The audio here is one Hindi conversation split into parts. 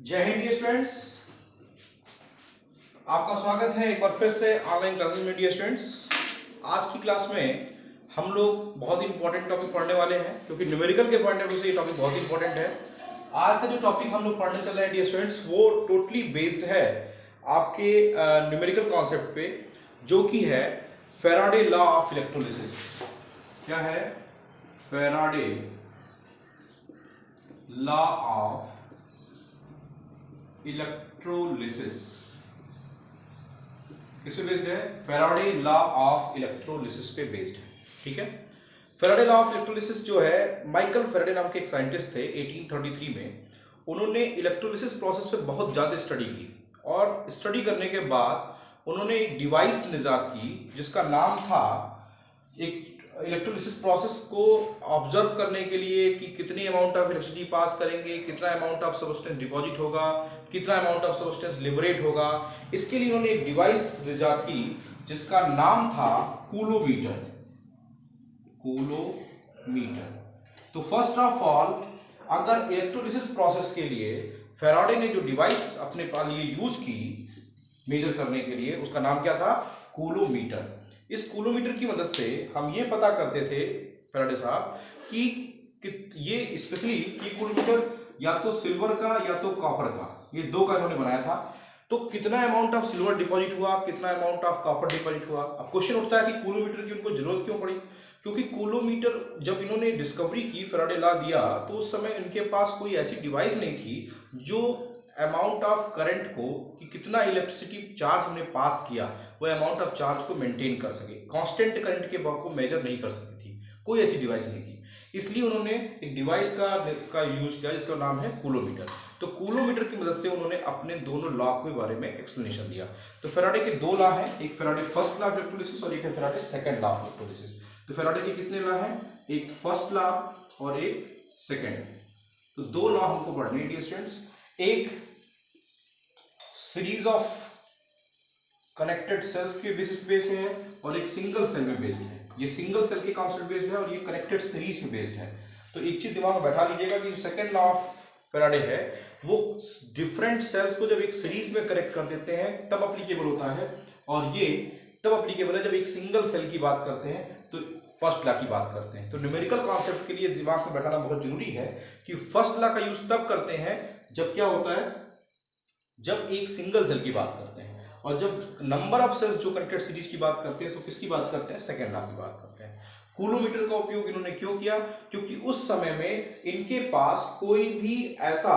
जय हिंद डियर स्टूडेंट्स, आपका स्वागत है एक बार फिर से ऑनलाइन क्लासेस में। डियर स्टूडेंट्स, आज की क्लास में हम लोग बहुत ही इंपॉर्टेंट टॉपिक पढ़ने वाले हैं क्योंकि न्यूमेरिकल के पॉइंट ऑफ व्यू से ये टॉपिक बहुत इंपॉर्टेंट है। आज का जो टॉपिक हम लोग पढ़ने चल रहे हैं डियर स्टूडेंट्स, वो टोटली बेस्ड है आपके न्यूमेरिकल कॉन्सेप्ट पे, जो कि है फैराडे लॉ ऑफ इलेक्ट्रोलिसिस। क्या है? Faraday law of electrolysis. किस पे बेस्ड है? फैराडे लॉ ऑफ इलेक्ट्रोलिसिस पे बेस्ड है। ठीक है। फैराडे लॉ ऑफ इलेक्ट्रोलिसिस जो है, माइकल फैराडे नाम के एक साइंटिस्ट थे 1833 में। उन्होंने इलेक्ट्रोलिसिस प्रोसेस पे बहुत ज्यादा स्टडी की और स्टडी करने के बाद उन्होंने एक डिवाइस निजात की जिसका नाम था, एक इलेक्ट्रोलिसिस प्रोसेस को ऑब्जर्व करने के लिए कि कितनी अमाउंट ऑफ इलेक्ट्रिसिटी पास करेंगे, कितना अमाउंट ऑफ सब्सटेंस डिपॉजिट होगा, कितना अमाउंट ऑफ सब्सटेंस लिबरेट होगा। इसके लिए उन्होंने एक डिवाइस इजाद की जिसका नाम था कूलोमीटर। कूलोमीटर। तो फर्स्ट ऑफ ऑल, अगर इलेक्ट्रोलिसिस प्रोसेस के लिए फैराडे ने जो डिवाइस अपने लिए यूज की मेजर करने के लिए, उसका नाम क्या था? कूलोमीटर। इस कूलोमीटर की मदद से हम ये पता करते थे फैराडे साहब कि ये स्पेशली कि कूलोमीटर या तो सिल्वर का या तो कॉपर का, ये दो का इन्होंने बनाया था। तो कितना अमाउंट ऑफ सिल्वर डिपॉजिट हुआ, कितना अमाउंट ऑफ कॉपर डिपॉजिट हुआ। अब क्वेश्चन उठता है कि कूलोमीटर की उनको जरूरत क्यों पड़ी? क्योंकि कूलोमीटर जब इन्होंने डिस्कवरी की, फैराडे लॉ दिया, तो उस समय इनके पास कोई ऐसी डिवाइस नहीं थी जो अमाउंट ऑफ करंट को, कि कितना इलेक्ट्रिसिटी चार्ज हमने पास किया, वो अमाउंट ऑफ चार्ज को मेंटेन कर सके, कांस्टेंट करंट के को मेजर नहीं कर सकती थी, कोई ऐसी डिवाइस नहीं थी। इसलिए उन्होंने एक डिवाइस का यूज किया जिसका नाम है कूलोमीटर। तो कूलोमीटर की मदद से उन्होंने अपने दोनों लॉ के बारे में एक्सप्लेनेशन दिया। तो फैराडे के दो लॉ हैं, एक Faraday first law of electrolysis और एक है Faraday second law of electrolysis. तो फैराडे के कितने लॉ हैं? एक फर्स्ट लॉ और एक सेकंड। तो दो लॉ हमको पढ़ने हैं डियर स्टूडेंट्स। एक सीरीज ऑफ कनेक्टेड सेल्स के बेसिस पे है और एक सिंगल सेल में बेस्ड है। ये सिंगल सेल के कॉन्सेप्ट बेस्ड है और ये कनेक्टेड सीरीज में बेस्ड है। तो एक चीज दिमाग में बैठा लीजिएगा कि सेकंड लॉ ऑफ फैराडे है, वो डिफरेंट सेल्स को जब एक सीरीज में कनेक्ट कर देते हैं तब अप्लीकेबल होता है, और ये तब अप्लीकेबल है जब एक सिंगल सेल की बात करते हैं, तो फर्स्ट लॉ की बात करते हैं। तो न्यूमेरिकल कॉन्सेप्ट के लिए दिमाग में बैठाना बहुत जरूरी है कि फर्स्ट लॉ का यूज तब करते हैं जब क्या होता है, जब एक सिंगल सेल की बात करते हैं, और जब नंबर ऑफ सेल्स जो कनेक्टेड सीरीज की बात करते हैं तो किसकी बात करते हैं? सेकेंड लॉ की बात करते हैं। कूलोमीटर का उपयोग इन्होंने क्यों किया? क्योंकि उस समय में इनके पास कोई भी ऐसा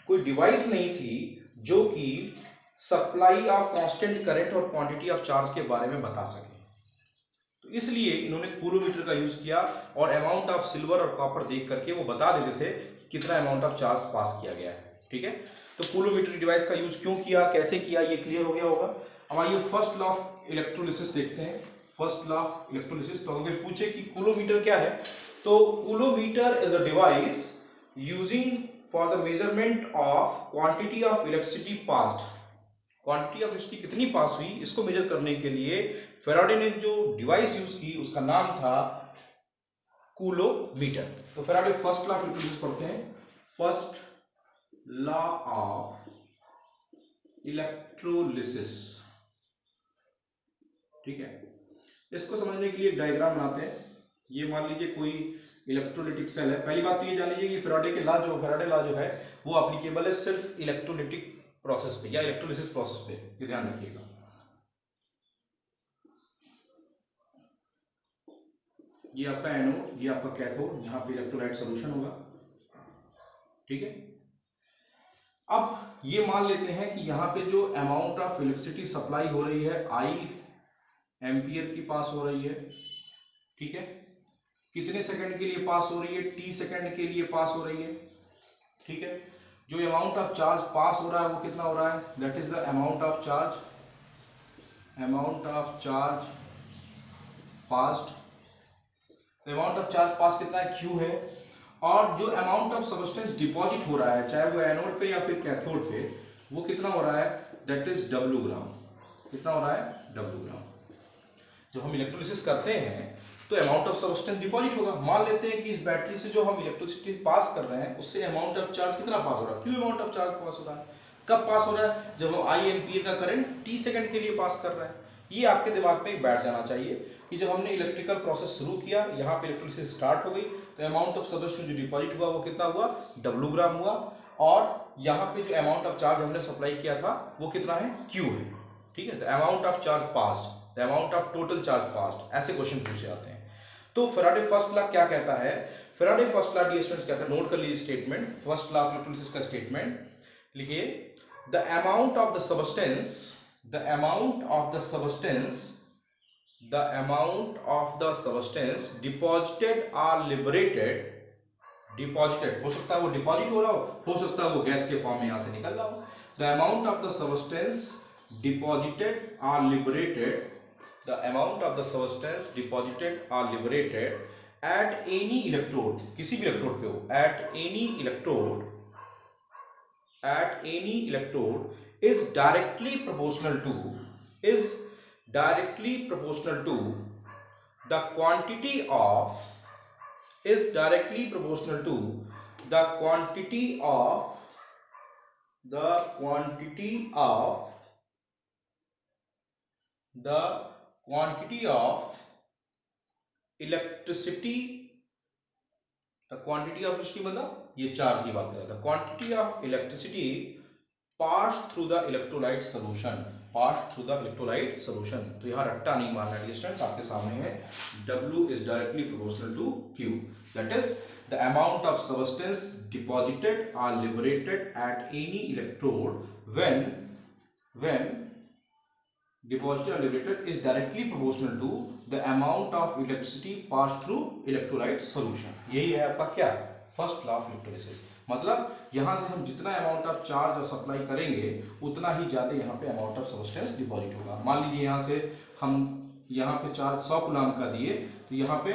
कोई डिवाइस नहीं थी जो कि सप्लाई ऑफ कांस्टेंट करंट और क्वांटिटी ऑफ चार्ज के बारे में बता सके। तो इसलिए इन्होंने कूलोमीटर का यूज किया और अमाउंट ऑफ सिल्वर और कॉपर देख करके वो बता देते थे कि कितना अमाउंट ऑफ चार्ज पास किया गया है। ठीक है। तो कूलोमीटर डिवाइस का यूज क्यों किया, कैसे किया, ये क्लियर हो गया होगा। अब आइए फर्स्ट लॉ ऑफ इलेक्ट्रोलिसिस देखते हैं। फर्स्ट लॉ ऑफ इलेक्ट्रोलिसिस, तो अगर पूछे कि कूलोमीटर क्या है, तो coulometer is a device using for the measurement of quantity of electricity passed. Quantity of electricity कितनी पास हुई, इसको मेजर करने के लिए फैराडे ने जो डिवाइस यूज की उसका नाम था कूलोमीटर। तो Faraday first law of electrolysis पढ़ते हैं। First law of electrolysis. ठीक है। इसको समझने के लिए एक डायग्राम बनाते हैं। ये मान लीजिए कोई इलेक्ट्रोलिटिक सेल है। पहली बात तो ये जान लीजिए कि फैराडे लॉ जो है वो एप्लीकेबल है सिर्फ इलेक्ट्रोलिटिक प्रोसेस पे या इलेक्ट्रोलिसिस प्रोसेस पे, ये ध्यान रखिएगा। ये आपका एनोड, ये आपका कैथोड, यहाँ पे इलेक्ट्रोलाइट सॉल्यूशन होगा। ठीक है। अब ये मान लेते हैं कि यहाँ पे जो अमाउंट ऑफ इलेक्ट्रिसिटी सप्लाई हो रही है आई एम्पियर की पास हो रही है। ठीक है। कितने सेकंड के लिए पास हो रही है? टी सेकंड के लिए पास हो रही है। ठीक है। जो अमाउंट ऑफ चार्ज पास हो रहा है वो कितना हो रहा है? That is the amount of charge passed. Amount of charge pass कितना है? क्यू है। और जो अमाउंट ऑफ सब्सटेंस डिपॉजिट हो रहा है, चाहे वो एनोड पे या फिर कैथोड पे, वो कितना हो रहा है? दैट इज डब्ल्यू ग्राम। कितना हो रहा है? डब्ल्यू ग्राम। जब हम इलेक्ट्रोलिसिस करते हैं तो अमाउंट ऑफ सब्सटेंस डिपॉजिट होगा। मान लेते हैं कि इस बैटरी से जो हम इलेक्ट्रिसिटी पास कर रहे हैं उससे अमाउंट ऑफ चार्ज कितना पास हो रहा है, क्यू अमाउंट ऑफ चार्ज पास हो रहा है। कब पास हो रहा है, जब हम आई एम्पियर का करंट टी सेकंड के लिए पास कर रहे हैं। ये आपके दिमाग में बैठ जाना चाहिए कि जब हमने इलेक्ट्रिकल प्रोसेस शुरू किया, यहाँ पे इलेक्ट्रिसिटी स्टार्ट हो गई, तो अमाउंट ऑफ सब्सटेंस जो डिपॉजिट हुआ वो कितना हुआ, डब्ल्यू ग्राम हुआ, और यहाँ पे जो अमाउंट ऑफ चार्ज हमने सप्लाई किया था वो कितना है, क्यू है। ठीक है, the amount of charge passed, the amount of total charge passed, ऐसे क्वेश्चन पूछे जाते हैं। तो फैराडे फर्स्ट लॉ क्या कहता है, Faraday first law dear students कहता है, नोट कर लीजिए statement, first law of electrolysis का स्टेटमेंट लिखिए, the amount of the substance, the amount of the substance, the amount of the substance deposited or liberated, deposited हो सकता है वो डिपॉजिट हो रहा हो सकता है वो गैस के फॉर्म में यहां से निकल रहा हो, the amount of the substance deposited or liberated, the amount of the substance deposited or liberated at any electrode, किसी भी इलेक्ट्रोड पे हो, at any electrode, at any electrode is directly proportional to, is directly proportional to the quantity of, is directly proportional to the quantity of, the quantity of, the quantity of electricity, the quantity of electricity मतलब ये चार्ज की बात कर रहा था, quantity of electricity pass through the electrolyte solution, pass through the electrolyte solution। तो यहाँ रट्टा नहीं मारना है स्टूडेंट्स, आपके सामने है W is directly proportional to Q, that is the amount of substance deposited or liberated at any electrode when deposited or liberated is directly proportional to the amount of electricity passed through electrolyte solution। यही है आपका क्या, फर्स्ट लॉ ऑफ इलेक्ट्रोलिसिस। मतलब यहां से हम जितना अमाउंट ऑफ चार्ज और सप्लाई करेंगे उतना ही ज्यादा यहाँ पे अमाउंट ऑफ सब्सटेंस डिपॉजिट होगा। मान लीजिए यहाँ से हम यहाँ पे चार्ज 100 कूलम का दिए तो यहाँ पे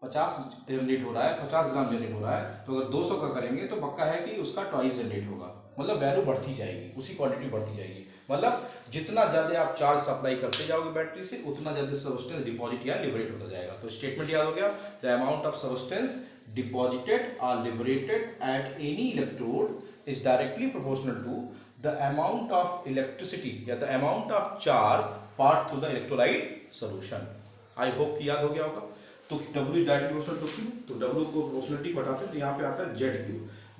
50 जनरेट हो रहा है, 50 ग्राम जनरेट हो रहा है, तो अगर 200 का करेंगे तो पक्का है कि उसका ट्वाइस जनरेट होगा, मतलब वैल्यू बढ़ती जाएगी, उसी क्वांटिटी बढ़ती जाएगी। मतलब जितना ज्यादा आप चार्ज सप्लाई करते जाओगे बैटरी से उतना ज्यादा सब्सटेंस डिपॉजिट या लिबरेट होता जाएगा। तो स्टेटमेंट याद हो गया, the amount of substance deposited और liberated at any electrode is directly proportional to the amount of electricity या the amount of charge pass through the electrolyte solution. I hope कि याद हो गया होगा। तो W is directly proportional to Q, तो W को प्रोपोर्शनलिटी बताते हैं तो यहाँ पे आता है ZQ,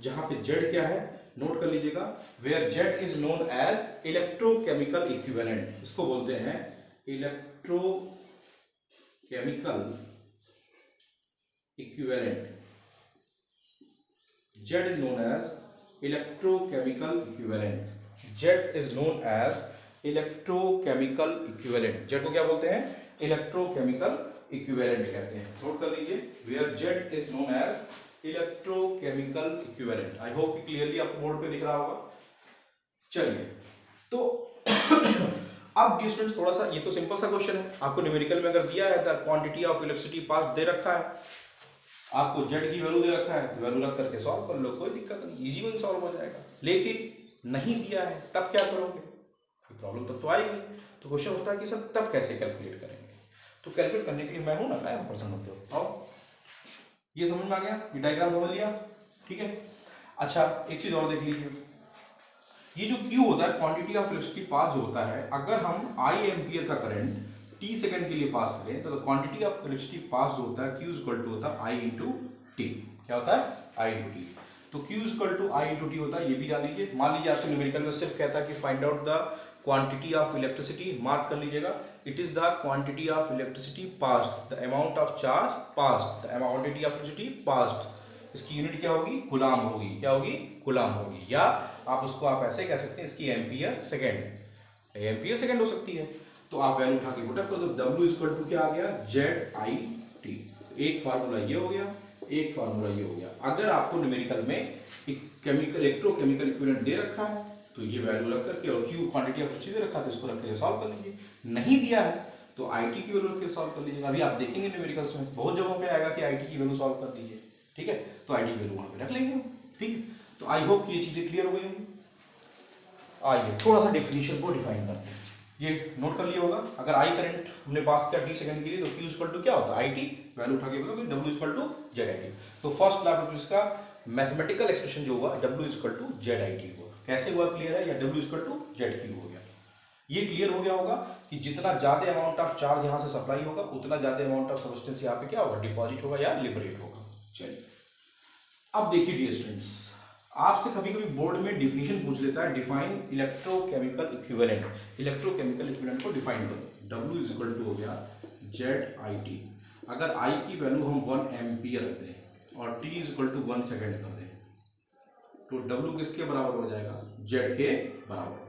जहाँ पे Z क्या है नोट कर लीजिएगा, where Z is known as electrochemical equivalent, इसको बोलते हैं electrochemical equivalent. Z is known as electrochemical equivalent, Z is known as electrochemical equivalent, Z को क्या बोलते हैं, इलेक्ट्रोकेमिकल इक्विवेलेंट कहते हैं। नोट कर लीजिए, where Z is known as electrochemical equivalent. I hope कि क्लियरली आपको बोर्ड पे दिख रहा होगा। चलिए तो अब डियर स्टूडेंट्स थोड़ा सा, ये तो सिंपल सा क्वेश्चन है, आपको न्यूमेरिकल में अगर दिया है the quantity of electricity pass दे रखा है, आपको Z की वैल्यू दे रखा है, वैल्यू रख करके सॉल्व कर लो, कोई दिक्कत नहीं, इजी वन सॉल्व हो जाएगा। लेकिन नहीं दिया है तब क्या करोगे, प्रॉब्लम तब तो आएगी। तो क्वेश्चन होता है कि सर तब कैसे कैलकुलेट करेंगे, तो कैलकुलेट करने के लिए मैं हूं ना, मैं पर्सन होते हो। और ये समझ में आ गया, ये डायग्राम समझ लिया, ठीक है। अच्छा एक चीज और देख लीजिए, ये जो Q होता है क्वांटिटी ऑफ इलेक्ट्रिसिटी पास जो होता है, अगर हम I एम्पियर का करंट t सेकंड के लिए पास करें तो क्वांटिटी ऑफ इलेक्ट्रिसिटी पास जो होता है Q इक्वल टू होता है I इंटू टी। क्या होता है, I इंटू टी। तो Q equal to I into T होता है, ये भी जान लीजिए। मान लीजिए आपसे न्यूमेरिकल में सिर्फ कहता है कि find out the quantity of electricity, mark कर लीजिएगा, it is the quantity of electricity passed, the amount of charge passed, the quantity of electricity passed. इसकी यूनिट क्या होगी, कूलाम होगी, क्या होगी, कूलाम होगी, या आप उसको आप ऐसे कह सकते हैं इसकी एम्पियर सेकेंड, एम्पियर सेकेंड हो सकती है। तो आप वैल्यू उठा के पुट अप कर दो, W इक्वल टू क्या आ गया, ZIT। एक फार्मूला ये हो गया, एक फार्मूला ये हो गया। अगर आपको न्यूमेरिकल में केमिकल इलेक्ट्रोकेमिकल इक्विवेलेंट दे रखा है तो ये वैल्यू रख करके, और Q क्वांटिटी ऑफ इलेक्ट्रिसिटी दे रखा है तो इसको रख के सॉल्व कर लीजिए। नहीं दिया है तो IT की वैल्यू रख के सॉल्व कर लीजिएगा। अभी आप देखेंगे न्यूमेरिकल्स में बहुत जगहों पे आएगा कि IT की वैल्यू सॉल्व कर दीजिए, ठीक है, तो IT की वैल्यू वहां पे रख लेंगे, ठीक है। तो आई होप कि ये चीजें क्लियर हो गई होंगी। आइए थोड़ा सा डेफिनेशन को डिफाइन करते हैं। ये नोट कर लिया होगा। अगर आई करंट हमने पास किया टी सेकंड के लिए तो Q इक्वल टू क्या होता है आई टी, वैल्यू उठा के बताओ W equal to Z I T. तो फर्स्ट लॉ ऑफ इसका मैथमेटिकल एक्सप्रेशन जो हुआ W equal to Z I T हुआ। कैसे हुआ क्लियर है, या W equal to Z Q हो गया। ये क्लियर हो गया होगा कि जितना ज्यादा अमाउंट ऑफ चार्ज यहाँ से सप्लाई होगा उतना ज्यादा अमाउंट ऑफ सब्सटेंस यहाँ पे क्या होगा, डिपॉजिट होगा या लिबरेट होगा। चलिए अब देखिए डियर स्टूडेंट्स, आपसे कभी कभी बोर्ड में डिफिनीशन पूछ लेता है, define electrochemical equivalent. Electrochemical equivalent को डिफाइन करो। W इज इक्वल टू हो गया जेड आई टी। अगर I की वैल्यू हम 1 एम्पियर रख दें और T is equal to 1 second कर दें तो W किसके बराबर हो जाएगा, Z के बराबर।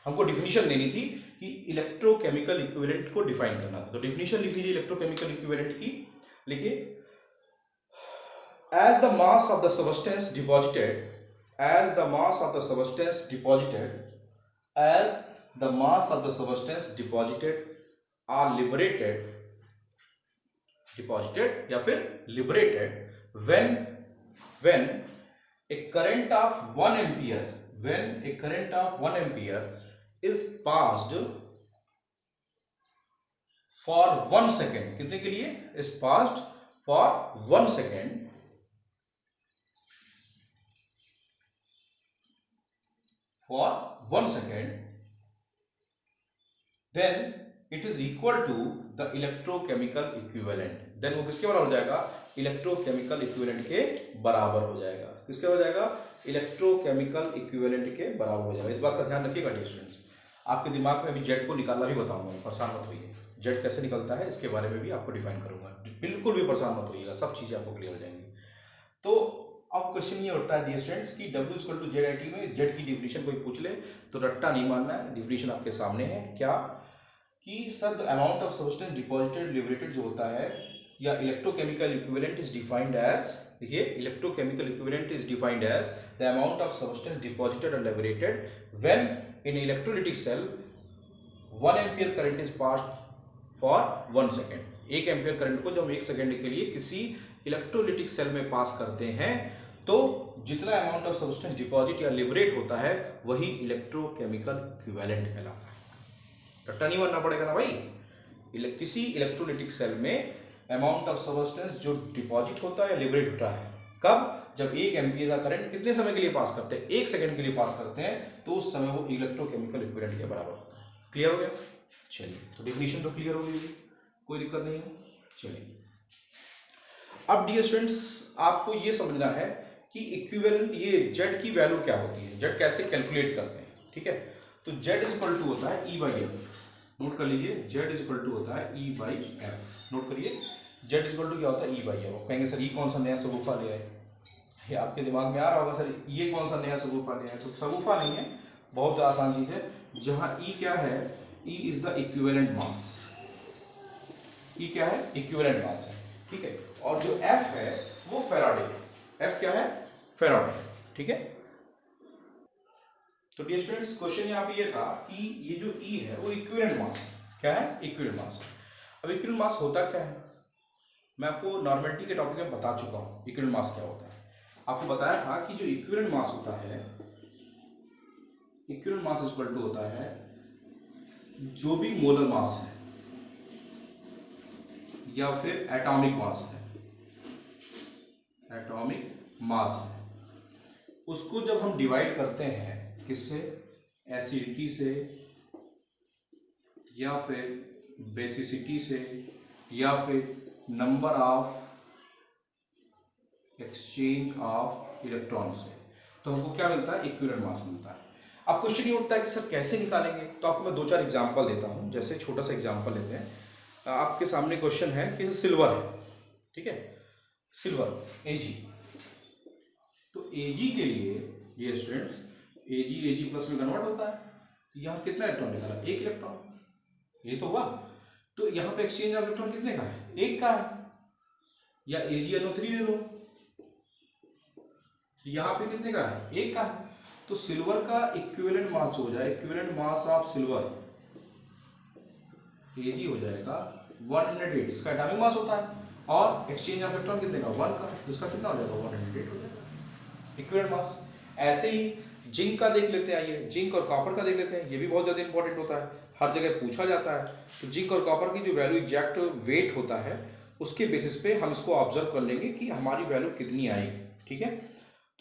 हमको डिफिनीशन देनी थी कि इलेक्ट्रोकेमिकल इक्विवेलेंट को डिफाइन करना था। तो डिफिनीशन लिख लीजिए इलेक्ट्रोकेमिकल इक्विवेलेंट की, लिखिए as the mass of the substance deposited as the mass of the substance deposited are deposited या फिर liberated when a current of 1 ampere is passed for 1 second। कितने के लिए, is passed for 1 second then it is equal to the electrochemical equivalent। then वो किसके बराबर हो जाएगा, इलेक्ट्रोकेमिकल इक्विवेलेंट के बराबर हो जाएगा। किसके हो जाएगा, इलेक्ट्रोकेमिकल इक्विवेलेंट के बराबर हो जाएगा। इस बात का ध्यान रखिएगा डियर स्टूडेंट्स। आपके दिमाग में अभी जेड को निकालना भी बताऊंगा, परेशान मत होइए। जेड कैसे निकलता है इसके बारे में भी आपको डिफाइन करूंगा, बिल्कुल भी परेशान मत होइएगा, सब चीजें आपको क्लियर हो जाएंगी। तो अब क्वेश्चन ये उठता है डियर स्टूडेंट्स कि W equal to Z I T में जेड की डिफिनीशन कोई पूछ ले तो रट्टा नहीं मानना है। डिफिनीशन आपके सामने है क्या, कि sir the amount of substance deposited liberated जो होता है, या electrochemical equivalent is defined as, देखिए electrochemical equivalent is defined as the amount of substance deposited और liberated when in electrolytic cell 1 ampere current is passed for 1 second. 1 ampere current को जब हम 1 सेकेंड के लिए किसी इलेक्ट्रोलिटिक सेल में पास करते हैं तो जितना अमाउंट ऑफ सब्सटेंस डिपॉजिट या लिबरेट होता है वही इलेक्ट्रोकेमिकल इक्विवेलेंट कहलाता है। रट्टा नहीं मानना पड़ेगा ना भाई। किसी इलेक्ट्रोलिटिक सेल में अमाउंट ऑफ सब्सटेंस जो डिपॉजिट होता है या लिबरेट होता है कब, जब 1 एम्पियर का करंट कितने समय के लिए पास करते हैं, 1 सेकंड के लिए पास करते हैं, तो उस समय वो इलेक्ट्रोकेमिकल इक्विवेलेंट के बराबर होता है। क्लियर हो गया। चलिए तो डिफिनीशन तो क्लियर हो गई, कोई दिक्कत नहीं है। चलिए अब डियर स्टूडेंट्स आपको ये समझना है कि इक्विवेलेंट ये जेड की वैल्यू क्या होती है, जेड कैसे कैलकुलेट करते हैं। ठीक है, तो जेड इज इक्वल टू होता है ई बाई एफ। नोट कर लीजिए, जेड इज इक्वल टू होता है ई बाई एफ। नोट करिए, जेड इज इक्वल टू क्या होता है, ई बाई एफ। कहेंगे सर ये कौन सा नया सबूफा ले आए, ये आपके दिमाग में आ रहा होगा सर ये कौन सा नया सबूफा ले आए। तो सबूफा नहीं है, बहुत आसान चीज है। जहां ई क्या है, E is the equivalent mass. E क्या है, इक्विवेलेंट मास है। ठीक है, और जो एफ है वो फैराडे। एफ क्या है, फैराडे। ठीक है, तो डियर स्टूडेंट्स क्वेश्चन यहाँ पे ये था कि ये जो ई है वो इक्विवेलेंट मास है। क्या है, इक्विवेलेंट मास है। अब इक्विवेलेंट मास होता क्या है, मैं आपको नॉर्मेलिटी के टॉपिक में बता चुका हूँ इक्विवेलेंट मास क्या होता है। आपको बताया था कि जो इक्विवेलेंट मास होता है, इक्विवेलेंट मास इक्वल टू होता है जो भी मोलर मास है या फिर एटॉमिक मास है, एटॉमिक मास है, उसको जब हम डिवाइड करते हैं किससे, एसिडिटी से या फिर बेसिसिटी से या फिर number of exchange of electron से, तो हमको क्या मिलता है, इक्विवेलेंट मास मिलता है। अब क्वेश्चन ये उठता है कि सर कैसे निकालेंगे, तो आपको मैं 2-4 एग्जांपल देता हूं। जैसे छोटा सा एग्जांपल लेते हैं, आपके सामने क्वेश्चन है कि सिल्वर है, ठीक है, सिल्वर Ag, तो Ag के लिए ये स्टूडेंट्स Ag प्लस में कन्वर्ट होता है, तो यहाँ कितना इलेक्ट्रॉन निकाला, 1 इलेक्ट्रॉन, ये तो हुआ। तो यहाँ पे एक्सचेंज ऑफ इलेक्ट्रॉन कितने का है, 1 का है, या AgNO3 ले लो, यहाँ पे कितने का है, 1 का है। तो सिल्वर का इक्विवेलेंट मास हो जाए, equivalent mass of silver Ag हो जाएगा 108, इसका एटॉमिक मास होता है, और एक्सचेंज ऑफ इलेक्ट्रॉन कितने का, 1 का, इसका कितना हो जाएगा, 108 हो जाएगा इक्विवेलेंट मास। ऐसे ही जिंक का देख लेते हैं, आइए जिंक और कॉपर का देख लेते हैं, ये भी बहुत ज़्यादा इंपॉर्टेंट होता है, हर जगह पूछा जाता है। तो जिंक और कॉपर की जो वैल्यू एग्जैक्ट वेट होता है उसके बेसिस पे हम इसको ऑब्जर्व कर लेंगे कि हमारी वैल्यू कितनी आएगी, ठीक है।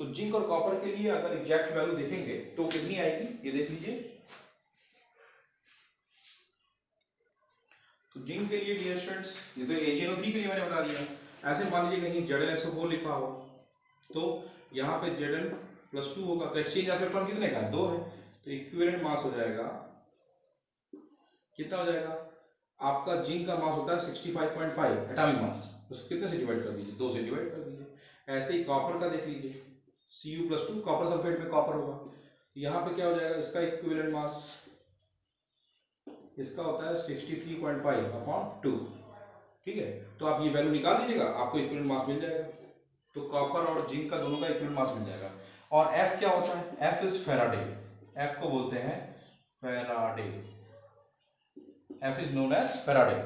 तो जिंक और कॉपर के लिए अगर एग्जैक्ट वैल्यू देखेंगे तो कितनी आएगी, ये देख लीजिए। तो जिंक के लिए डियर स्टूडेंट्स, ये तो AgNO3 के लिए मैंने बता दिया। ऐसे मान लीजिए कहीं ZnSO4 लिखा हो तो यहाँ पे Zn+2 होगा, तो एक्सचेंज ऑफ इलेक्ट्रॉन कितने का है, 2 है। तो इक्विवेलेंट मास हो जाएगा, कितना हो जाएगा आपका, जिंक का मास होता है 65.5 एटॉमिक मास, उसको कितने से डिवाइड कर दीजिए, 2 से डिवाइड कर दीजिए। ऐसे ही कॉपर का देख लीजिए, Cu+2, कॉपर सल्फेट में कॉपर होगा, तो यहाँ पे क्या हो जाएगा, इसका इक्विवेलेंट मास इसका होता है 63.5/2, ठीक है। तो आप ये वैल्यू निकाल लीजिएगा, आपको इक्विवेलेंट मास मिल जाएगा। तो कॉपर और जिंक का दोनों का इक्विवेलेंट मास मिल जाएगा। और F क्या होता है, F इज फेराडे, F को बोलते हैं Faraday, F is known as Faraday.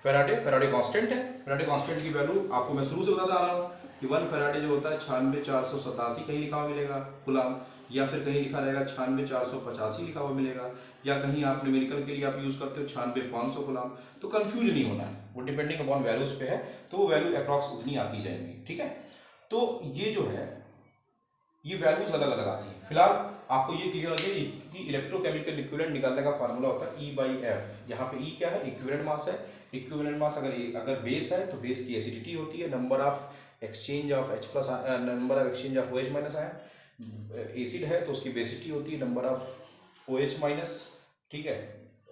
Faraday constant है, फेराडे कांस्टेंट की वैल्यू आपको मैं शुरू से बताता आ रहा हूँ कि 1 फेराडे जो होता है 96,487 कहीं लिखा हुआ मिलेगा कूलम, या फिर कहीं लिखा रहेगा 96,485 लिखा हुआ मिलेगा, या कहीं आप न्यूमेरिकल के लिए आप यूज करते हो 96,500 कूलम। तो कंफ्यूज नहीं होना है, वो डिपेंडिंग अपॉन वैल्यूज पे है, तो वो वैल्यू अप्रॉक्स उतनी आती जाएंगी, ठीक है। तो ये जो है ये वैल्यूज अलग अलग आती हैं। फिलहाल आपको ये क्लियर हो जाए कि इलेक्ट्रोकेमिकल इक्विवेलेंट निकालने का फार्मूला होता है E/F। यहाँ पे E क्या है, इक्विवेलेंट मास है। इक्विवेलेंट मास अगर बेस है तो बेस की एसिडिटी होती है, number of exchange of H+, number of exchange of OH- ion. Acid है तो उसकी बेसिटी होती है नंबर ऑफ OH-, ठीक है,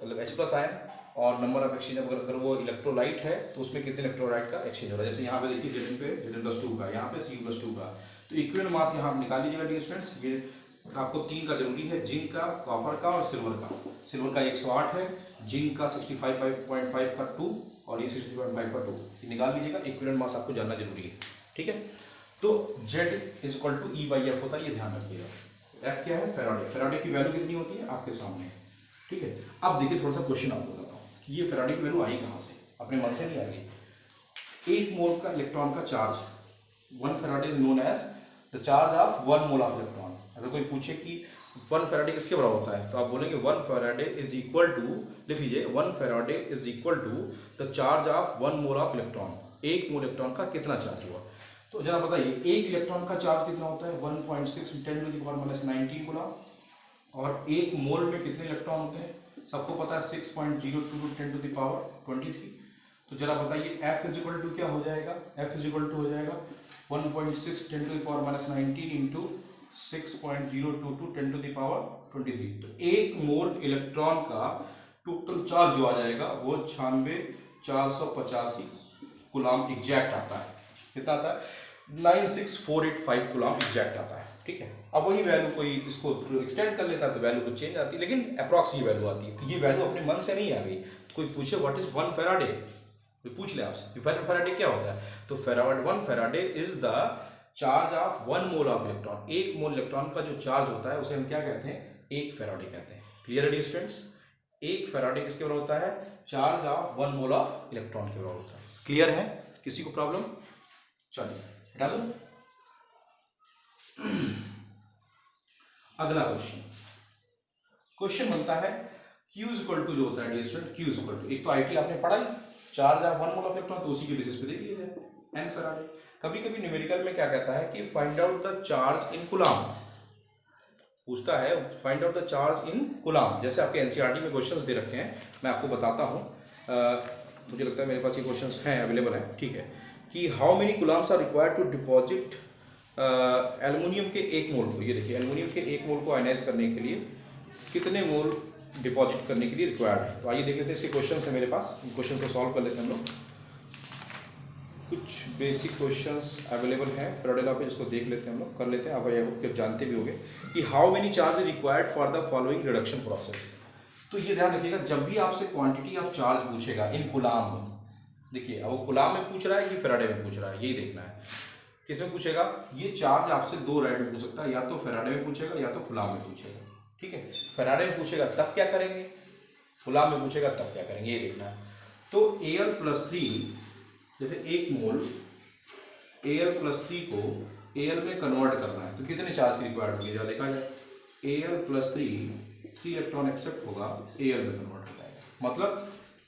मतलब H+ आयन। और नंबर ऑफ एक्सचेंज अगर वो इलेक्ट्रोलाइट है तो उसमें कितने इलेक्ट्रोलाइट का एक्सचेंज हो रहा है। जैसे यहाँ पे देखिए Zn+2 का, यहाँ पे Cu+2 का। तो इक्विवेलेंट मास यहाँ निकाल लीजिएगा डियर स्टूडेंट्स। ये आपको 3 का जरूरी है, जिंक का, कॉपर का और सिल्वर का। सिल्वर का 108 है, जिंक का 65.5 का 2 और ये 65.5 का 2, ये निकाल लीजिएगा। इक्विवेलेंट मास आपको जानना जरूरी है, ठीक है। तो Z = E/F होता है, ये ध्यान रखिएगा। F क्या है, फेराडे। फेराडे की वैल्यू कितनी होती है आपके सामने है, ठीक है। अब देखिए थोड़ा सा क्वेश्चन आपको बताता हूँ कि ये फेराडे की वैल्यू आई कहाँ से, अपने मन से नहीं आ गई। 1 मोल का इलेक्ट्रॉन का charge, 1 Faraday is known as the charge of 1 mole of electron. अगर कोई पूछे कि 1 फेराडे किसके बराबर होता है, तो आप बोलेंगे 1 फेराडे इज इक्वल टू, लिख लीजिए 1 Faraday is equal to the charge of 1 mole of electron. 1 mole electron का कितना चार्ज हुआ, तो जरा बताइए 1 इलेक्ट्रॉन का चार्ज कितना होता है, 1.6 × 10⁻⁻19 कूलम। और 1 मोल में कितने इलेक्ट्रॉन होते हैं, सबको पता है 6.02 × 10⁻23। तो जरा बताइए F = क्या हो जाएगा, F = हो जाएगा 1.6 × 10⁻19 इंटू 6.022 × 10⁻23। तो 1 मोल इलेक्ट्रॉन का टोटल चार्ज जो आ जाएगा वो 96,485 कूलम एग्जैक्ट आता है। कितना आता है, 96485 कूलम एग्जैक्ट आता है, ठीक है। अब वही वैल्यू कोई इसको एक्सटेंड कर लेता है तो वैल्यू कुछ चेंज आती है, लेकिन अप्रॉक्स ये वैल्यू आती है। तो ये वैल्यू अपने मन से नहीं आ गई। तो कोई पूछे व्हाट इज 1 फेराडे, कोई पूछ ले आपसे 1 फेराडे क्या होता है, तो 1 Faraday is the charge of 1 mole of electron. 1 mole electron का जो चार्ज होता है उसे हम क्या कहते हैं, 1 फेराडे कहते हैं। क्लियर है स्टूडेंट्स, 1 फेराडे किसके बराबर होता है, charge of 1 mole of electron के बराबर होता है। क्लियर है, किसी को प्रॉब्लम, चलिए हटा दो। अगला क्वेश्चन बनता है Q = जो होता है डियर स्टूडेंट, Q = एक तो IT आपने पढ़ा ही, charge of 1 mole of electron, तो उसी के बेसिस पे देख लीजिए n फेराडे। कभी कभी न्यूमेरिकल में क्या कहता है कि find out the charge in coulomb, पूछता है find out the charge in coulomb. जैसे आपके एनसीईआरटी में क्वेश्चंस दे रखे हैं, मैं आपको बताता हूँ, मुझे लगता है मेरे पास ये क्वेश्चंस हैं, अवेलेबल हैं, ठीक है। कि how many coulombs are required to deposit aluminium के 1 मोल को, ये देखिए एल्युमिनियम के 1 मोल को आयनाइज करने के लिए कितने मोल डिपॉजिट करने के लिए रिक्वायर्ड है। तो आइए देख लेते हैं, इसके क्वेश्चन है मेरे पास, क्वेश्चन को सॉल्व कर लेते हैं हम लोग। कुछ बेसिक क्वेश्चंस अवेलेबल हैं फेराडे पे, जिसको देख लेते हैं हम लोग, कर लेते हैं। आप जानते भी होंगे कि how many charge is required for the following reduction process. तो ये ध्यान रखिएगा, जब भी आपसे क्वांटिटी ऑफ चार्ज पूछेगा इन कूलम में, देखिए अब वो कूलम में पूछ रहा है कि फेराडे में पूछ रहा है, यही देखना है। किसमें पूछेगा, ये चार्ज आपसे 2 राइट में पूछ सकता है, या तो फेराडे में पूछेगा या तो कूलम में पूछेगा, ठीक है। फेराडे में पूछेगा तब क्या करेंगे, कूलम में पूछेगा तब क्या करेंगे, ये देखना है। तो Al+3, जैसे 1 मोल Al+3 को Al में कन्वर्ट करना है, तो कितने चार्ज की रिक्वायर्ड होगी, जरा देखा जाए। Al प्लस 3 इलेक्ट्रॉन एक्सेप्ट होगा, Al में कन्वर्ट हो जाएगा। मतलब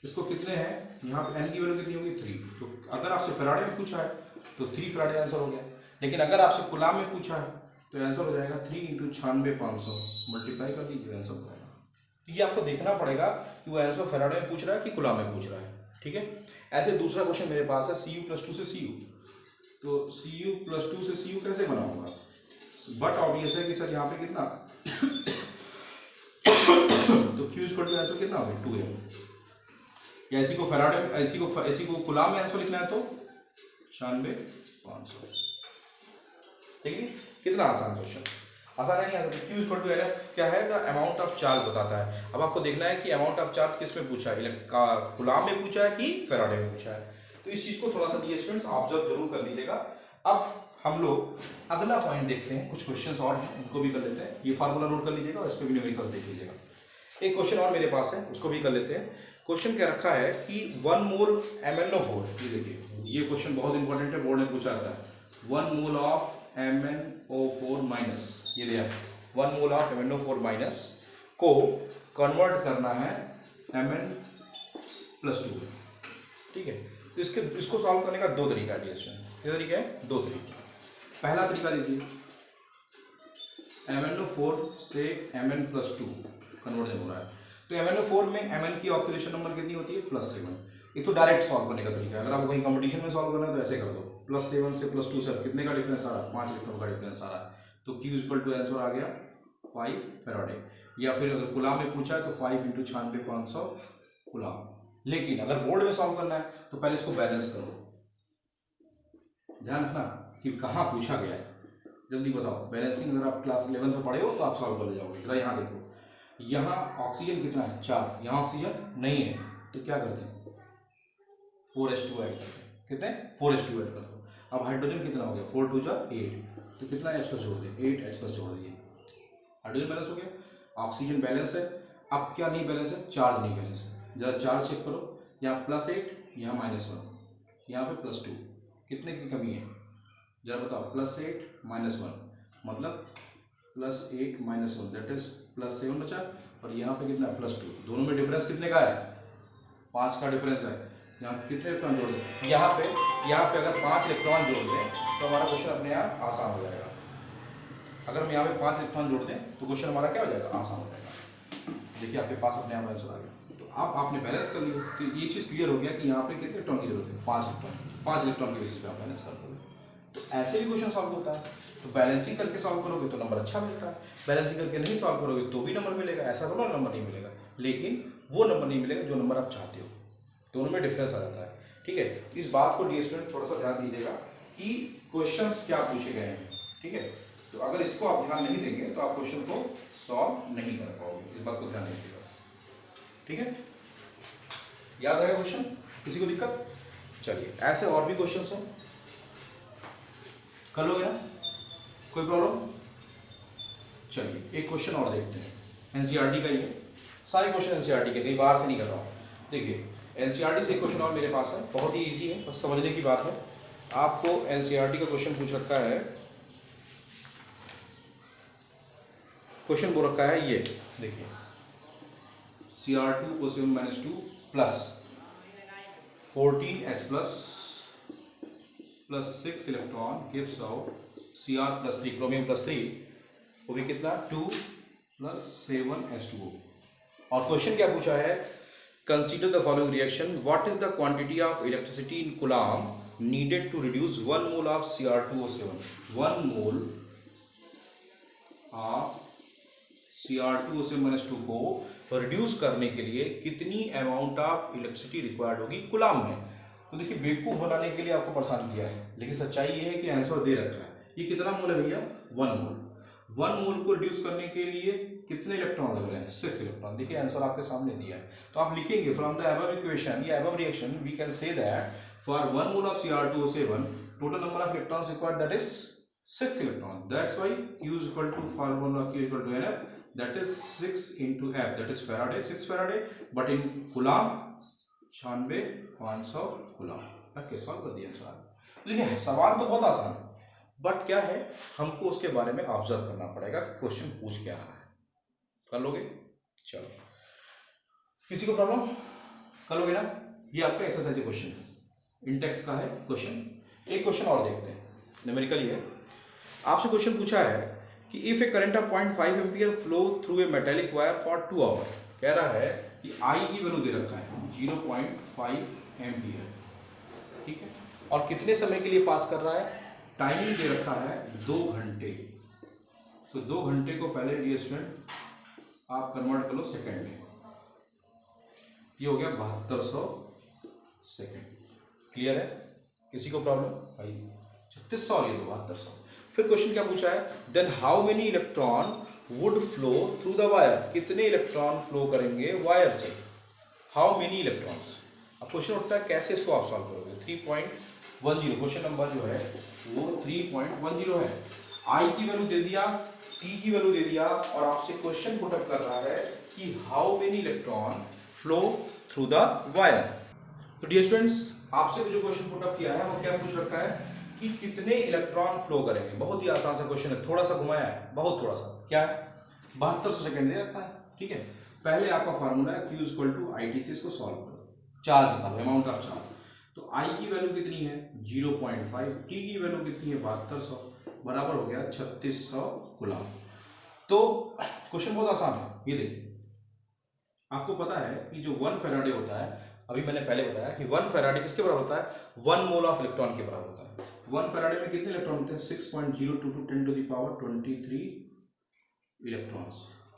इसको कितने हैं, यहाँ पे n की वैल्यू कितनी होगी 3। तो अगर आपसे फैराडे में पूछा है तो 3 फैराडे आंसर हो गया, लेकिन अगर आपसे कूलाम में पूछा है तो आंसर हो जाएगा 3 × 96,500 मल्टीप्लाई कर दीजिए, आंसर हो जाएगा। तो ये आपको देखना पड़ेगा कि वो आंसर फैराडे में पूछ रहा है कि कूलाम में पूछ रहा है, ठीक है। ऐसे दूसरा क्वेश्चन मेरे पास है Cu + 2 से Cu। तो Cu + 2 से Cu कैसे बनाऊंगा, बट ऑब्वियस है कि सर यहाँ पे कितना तो Q = आंसर कितना होगा 2m। या इसी को फैराडे इसी को कूलाम में आंसर लिखना है तो 96,500। ठीक है, कितना आसान क्वेश्चन, आसान है नहीं आसान। Q = NF क्या है, द अमाउंट ऑफ चार्ज बताता है। अब आपको देखना है कि अमाउंट ऑफ चार्ज किस में पूछा है, कूलाम में पूछा है कि फैराडे में पूछा है। तो इस चीज को थोड़ा सा डियर स्टूडेंट्स ऑब्जर्व जरूर कर लीजिएगा। अब हम लोग अगला पॉइंट देखते हैं, कुछ क्वेश्चंस और हैं उनको भी कर लेते हैं। ये फार्मूला नोट कर लीजिएगा और इस पर भी न्यूमेरिकल्स देख लीजिएगा। एक क्वेश्चन और मेरे पास है, उसको भी कर लेते हैं। क्वेश्चन क्या रखा है कि 1 मोल MnO4, ये देखिए ये क्वेश्चन बहुत इंपॉर्टेंट है, बोर्ड में पूछा जाता है। 1 मोल ऑफ MnO4 माइनस, ये दिया 1 मोल ऑफ MnO4 माइनस को कन्वर्ट करना है Mn+2। ठीक है, तो इसको सॉल्व करने का दो तरीका है। क्या तरीका है, दो तरीका। पहला तरीका देखिए, MnO4 से Mn+2 कन्वर्जन हो रहा है, तो MnO4 में Mn की ऑक्सीडेशन नंबर कितनी होती है +7। ये तो डायरेक्ट सॉल्व करने का तरीका है। अगर आपको कहीं कंपटीशन में सॉल्व करना है तो ऐसे कर दो, +7 से +2 से कितने का डिफरेंस आ रहा है, 5 इलेक्ट्रॉन का डिफरेंस आ रहा है। तो Q = आंसर आ गया 5 फैराडे। या फिर अगर कूलाम में पूछा है तो 5 × 96,500 कूलाम। लेकिन अगर बोर्ड में सॉल्व करना है तो पहले इसको बैलेंस करो, ध्यान रखना कि कहाँ पूछा गया है। जल्दी बताओ, बैलेंसिंग अगर आप क्लास 11 में पढ़े हो तो आप सॉल्व कर ले जाओगे। जरा यहाँ देखो, यहाँ ऑक्सीजन कितना है 4, यहाँ ऑक्सीजन नहीं है, तो क्या करते हैं 4H2 ऐड करते हैं। कितने 4H2 ऐड करते हो। अब हाइड्रोजन कितना हो गया 4 × 2 = 8, तो कितना H+ जोड़ दिए 8H+ जोड़ दिए, हाइड्रोजन बैलेंस हो गया। ऑक्सीजन बैलेंस है, अब क्या नहीं बैलेंस है, चार्ज नहीं बैलेंस है। जरा चार्ज चेक करो, यहाँ +8, यहाँ -1, यहाँ पे +2, कितने की कमी है जरा बताओ। +8 -1 मतलब +8 -1 दैट इज +7 बचा, और यहाँ पे कितना +2। दोनों में डिफरेंस कितने का है, 5 का डिफरेंस है। यहाँ कितने इलेक्ट्रॉन जोड़ दें, यहाँ पे अगर 5 इलेक्ट्रॉन जोड़ दें तो हमारा क्वेश्चन अपने आप आसान हो जाएगा। अगर हम यहाँ पे 5 इलेक्ट्रॉन जोड़ दें तो क्वेश्चन हमारा क्या हो जाएगा, आसान हो जाएगा। देखिए आपके पास अपने आप आंसर आ गया। तो आपने बैलेंस कर लिया, तो ये चीज़ क्लियर हो गया कि यहाँ पे कितने इलेक्ट्रॉन की जरूरत है, 5 इलेक्ट्रॉन के बेसिस पे आप बैलेंस कर दोगे। तो ऐसे भी क्वेश्चन सॉल्व होता है। तो बैलेंसिंग करके सॉल्व करोगे तो नंबर अच्छा मिलता है, बैलेंसिंग करके नहीं सॉल्व करोगे तो भी नंबर मिलेगा, ऐसा तो नंबर नहीं मिलेगा, लेकिन वो नंबर नहीं मिलेगा जो नंबर आप चाहते हो। दोनों में डिफरेंस आ जाता है। ठीक है, इस बात को डियर स्टूडेंट थोड़ा सा ध्यान दीजिएगा कि क्वेश्चंस क्या पूछे गए हैं। ठीक है, तो अगर इसको आप ध्यान नहीं देंगे तो आप क्वेश्चन को सॉल्व नहीं कर पाओगे, इस बात को ध्यान रखिएगा। ठीक है, याद रहेगा क्वेश्चन, किसी को दिक्कत। चलिए ऐसे और भी क्वेश्चन हैं, कर लोगे ना, कोई प्रॉब्लम। चलिए एक क्वेश्चन और देखते हैं, एनसीईआरटी का ही है, सारे क्वेश्चन एनसीईआरटी के, कहीं बाहर से नहीं कर रहा हूँ। देखिए एनसीईआरटी से एक क्वेश्चन और मेरे पास है, बहुत ही इजी है, बस समझने की बात है। आपको एनसीईआरटी का क्वेश्चन पूछ रखा है, क्वेश्चन बोल रखा है ये देखिए, Cr2O7 - 2 + 14H+ + 6 electron gives out Cr+3 chromium +3, वो भी कितना 2 + 7H2O। और क्वेश्चन क्या पूछा है, consider the following reaction, what is the quantity of electricity in coulomb needed to reduce 1 mole of Cr2O7। 1 mole of Cr2O7 - 2 को रिड्यूस करने के लिए कितनी अमाउंट ऑफ इलेक्ट्रिसिटी रिक्वायर्ड होगी कूलम में। तो देखिए बेवकूफ बनाने के लिए आपको परेशान किया है, लेकिन सच्चाई ये है कि आंसर दे रखा है। ये कितना मोल है भैया 1 मोल। 1 मोल को रिड्यूस करने के लिए कितने इलेक्ट्रॉन लग रहे हैं 6 इलेक्ट्रॉन। देखिए आंसर आपके सामने दिया है, तो आप लिखेंगे फ्रॉम द अबव इक्वेशन या above reaction we can say that for 1 mole of Cr2O7 total number of electrons required that is 6 electron. That's why Q = formula Q = NF, that is 6 × F, that is Faraday, 6 Faraday, but in Coulomb 96,500 Coulomb। Okay, solve कर दिया सवाल। देखिए सवाल तो बहुत आसान है, बट क्या है हमको उसके बारे में ऑब्जर्व करना पड़ेगा कि क्वेश्चन पूछ क्या रहा है। कर लोगे? चलो, किसी को प्रॉब्लम? कर लोगे ना? ये आपका एक्सरसाइज क्वेश्चन है, इंटेक्स का है क्वेश्चन। एक क्वेश्चन और देखते हैं, न्यूमेरिकल है। आपसे क्वेश्चन पूछा है कि if a current of 0.5 ampere flow through a metallic wire for 2 hour, कह रहा है कि आई की वैल्यू दे रखा है 0.5 एम्पियर, ठीक है, और कितने समय के लिए पास कर रहा है? टाइमिंग दे रखा है 2 घंटे। तो 2 घंटे को पहले डियर स्टूडेंट आप कन्वर्ट कर लो सेकेंड में, ये हो गया 7200 सेकेंड। क्लियर है? किसी को प्रॉब्लम? भाई 3600 और ये 7200। फिर क्वेश्चन क्या पूछा है? Then how many electron would flow through the wire, कितने इलेक्ट्रॉन फ्लो करेंगे वायर से? How many electrons. अब क्वेश्चन उठता है कैसे इसको आप सॉल्व करोगे? 3.10 क्वेश्चन नंबर जो है वो 3.10 है। आई की वैल्यू दे दिया, टी की वैल्यू दे दिया, और आपसे क्वेश्चन पुटअप कर रहा है कि how many electron flow through the wire. तो डियर स्टूडेंट्स, आपसे जो क्वेश्चन पुटअप किया है वो क्या पूछ रखा है कि कितने इलेक्ट्रॉन फ्लो करेंगे। बहुत ही आसान सा क्वेश्चन है, थोड़ा सा घुमाया है, बहुत थोड़ा सा। क्या है? 7200 सेकेंड दे रखा है, ठीक है। पहले आपका फार्मूला है Q इक्वल टू IT से इसको सॉल्व करो, चार्ज निकालो, अमाउंट ऑफ चार्ज। तो I की वैल्यू कितनी है? 0.5, T की वैल्यू कितनी है? 7200, बराबर हो गया 3600 कूलम। तो क्वेश्चन बहुत आसान है, ये देखिए। आपको पता है कि जो 1 फैराडे होता है, अभी मैंने पहले बताया कि 1 फैराडे किसके बराबर होता है? 1 मोल ऑफ इलेक्ट्रॉन के बराबर होता है। 1 फैराडे में कितने इलेक्ट्रॉन होते हैं? 6.022 10 टू द पावर 23 इलेक्ट्रॉन्स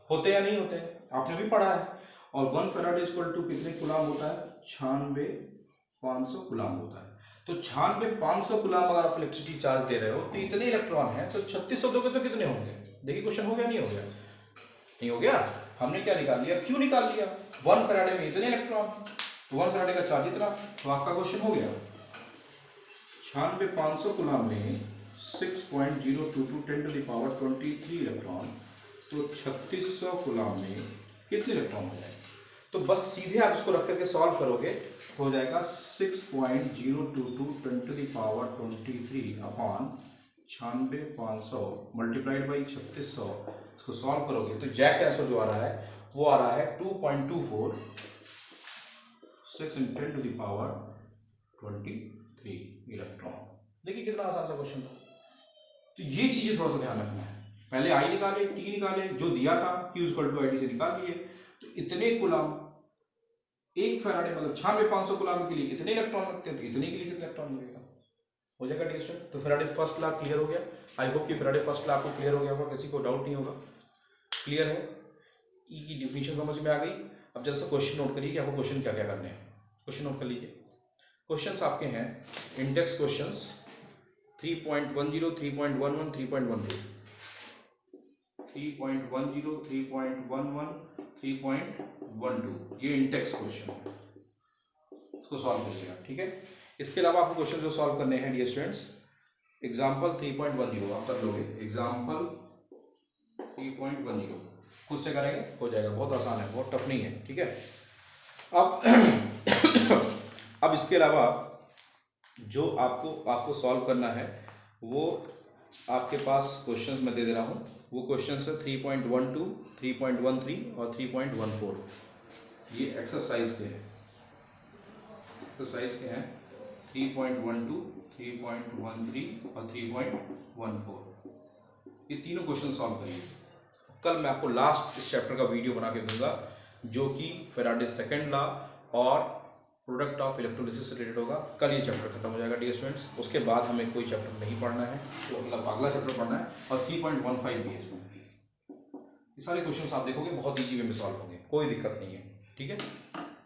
होते हैं या नहीं होते हैं? आपने भी पढ़ा है। और 1 फैराडे इक्वल टू कितने कूलम होता है? 96,500 कूलम होता है। तो 96,500 कूलम अगर आप इलेक्ट्रिसिटी चार्ज दे रहे हो तो इतने इलेक्ट्रॉन है, तो 3600 दोगे तो कितने होंगे? देखिए क्वेश्चन हो गया नहीं हो गया? नहीं हो गया। हमने क्या निकाल लिया? क्यों निकाल लिया? 1 फैराडे में इतने इलेक्ट्रॉन, तो 1 फैराडे का चार्ज इतना, तो आपका क्वेश्चन हो गया 96,500 कूलम में 6.022 10 टू द पावर 23 इलेक्ट्रॉन, तो 3600 कूलम में कितने इलेक्ट्रॉन हो जाएंगे? तो बस सीधे आप इसको रख करके सॉल्व करोगे तो हो जाएगा 6.022 10 to the power 23 upon 96,500 multiplied by 3600, इसको सॉल्व करोगे तो एग्जैक्ट आंसर जो आ रहा है वो आ रहा है 2.24 6 × 10 टू द पावर 23 इलेक्ट्रॉन। देखिए कितना आसान सा क्वेश्चन था। तो ये चीजें थोड़ा सा ध्यान रखना है। पहले आई निकाले, टी निकाले, जो दिया था Q इक्वल टू IT से निकाल लिए। तो इतने कूलम 1 फैराडे मतलब 96,500 कूलम के लिए इतने इलेक्ट्रॉन लगते हैं, तो इतने के लिए कितने इलेक्ट्रॉन मिलेगा? हो जाएगा डियर स्टूडेंट। तो फैराडे फर्स्ट लॉ क्लियर हो गया। आई होप कि फैराडे फर्स्ट लॉ आपको क्लियर हो गया होगा, किसी को डाउट नहीं होगा। क्लियर है? ई की डिफिनेशन समझ में आ गई। अब जैसे क्वेश्चन नोट करिए कि आपको क्वेश्चन क्या क्या करने हैं। क्वेश्चन नोट कर लीजिए। क्वेश्चंस आपके हैं इंडेक्स क्वेश्चंस 3.10 3.11 3.12 3.10 3.11 3.12 ये इंडेक्स क्वेश्चन है, इसको सॉल्व करिएगा, ठीक है। इसके अलावा आपको क्वेश्चन जो सॉल्व करने हैं डियर स्टूडेंट्स, एग्जांपल 3.10 आप कर लोगे। एग्जांपल 3.10 खुद से करेंगे, हो जाएगा, बहुत आसान है, बहुत टफ नहीं है, ठीक है। अब इसके अलावा जो आपको सॉल्व करना है वो आपके पास क्वेश्चंस मैं दे दे रहा हूँ। वो क्वेश्चंस है 3.12 3.13 और 3.14। ये एक्सरसाइज के हैं, एक्सरसाइज के हैं 3.12 3.13 और 3.14। ये तीनों क्वेश्चन सॉल्व करिए। कल मैं आपको लास्ट इस चैप्टर का वीडियो बना के दूंगा जो कि फैराडे सेकंड लॉ और प्रोडक्ट ऑफ इलेक्ट्रोलिसिस से रिलेटेड होगा। कल ये चैप्टर खत्म हो जाएगा डियर स्टूडेंट्स। उसके बाद हमें कोई चैप्टर नहीं पढ़ना है, तो मतलब अगला चैप्टर पढ़ना है। और 3.15 भी है इसमें। ये सारे क्वेश्चन आप देखोगे बहुत ईजी वे में सॉल्व होंगे, कोई दिक्कत नहीं है, ठीक है।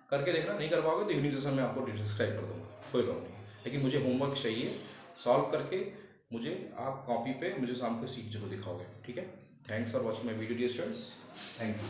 करके देखना, नहीं कर पाओगे तो इवनिंग सेशन में आपको डिस्क्राइब कर दूंगा, कोई प्रॉब्लम नहीं। लेकिन मुझे होमवर्क चाहिए, सॉल्व करके मुझे आप कॉपी पे मुझे शाम को सीख जरूर दिखाओगे, ठीक है। Thanks for watching my video dear students, thank you.